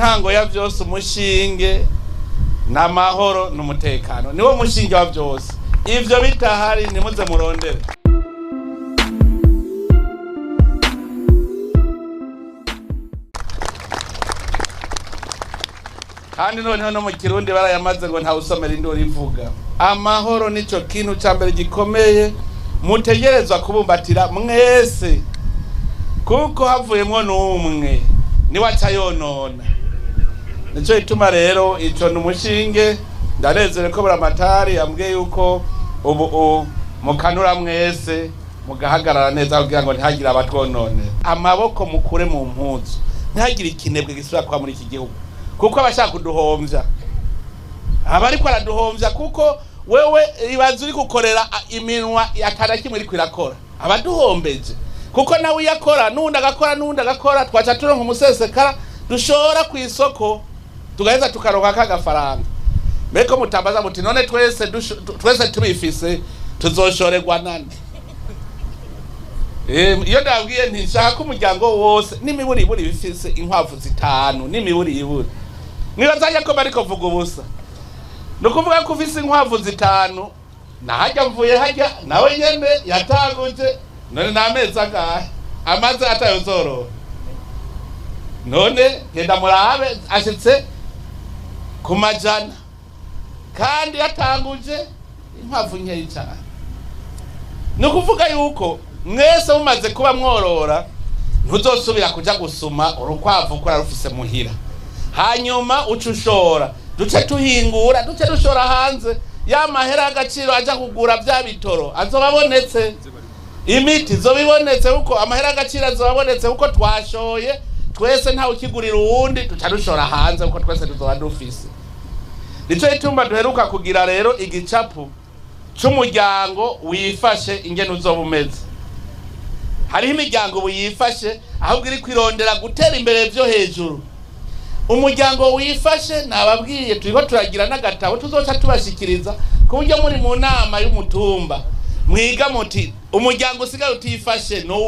ntango ya vyose, umushinge n'amahoro n'umutekano, niwo mushinge wa vyose. Ivyo bitahari nimuze murondere. Kandi noneho no mu Kirundi barayamaze ngo nta usomera induru ivuga. Amahoro nico kintu cyambere gikomeye mutegerezwa kubumbatira mwese, kuko havuyemwo n'umwe niwe acayonona. Nico ituma rero ico n'umushinge. Ndanezere ko buramatari yambwiye yuko ubu mukanura mwese mugahagarara neza kugira ngo ntihagire abatwonone. Amaboko mukure mu mpuzu, ntihagire ikinebwe gisubira kwa muri iki gihugu, kuko abashaka kuduhomvya abariko araduhomvya, kuko wewe ibaza uri gukorera iminwa yakara kimwe iri kwirakora abaduhombeje, kuko nawe yakora nundi agakora twaca turonka umusesekara dushora ku isoko tugaheza tukaronka kagafaranga. Mbeko mutambaza muti none twese tubifise tuzoshorerwa nande? Iyo ndabwiye nti nshaka ko umuryango wose n'imiburi bifise inkwavu 5 n'imiburi. Nibaza ko bariko vuga ubusa, nukuvuga ko ufise inkwavu 5 nahajya mvuye hajya nawe nyene yatanguje, none namezi agahe amaze atayozoro. None genda murabe ashitse ku majana kandi yatanguje inkwavu nkeyi cyane. Nukuvuga yuko mwese mumaze kuba mworora ntuzosubira kuja gusuma urukwavu ko rufise muhira, hanyuma ucushora duce tuhingura duce dushora hanze. Ya mahera agaciro aja kugura bya bitoro azobabonetse, imiti zobibonetse, uko amahera agaciro azobabonetse, uko twashoye twese nta ukigurira uwundi duca dushora hanze, uko twese tuzoba dufise. Nico itumba duheruka kugira rero igicapu c'umuryango wifashe ingene uzobumeze. Hariho imiryango buyifashe ahubwo iri kwirondera gutera imbere byo hejuru. Umuryango wifashe nababwiye turiko turagira n'agatabo tuzoca tubashikiriza ku buryo muri mu nama y'umutumba mwiga muti umuryango usigaye utifashe no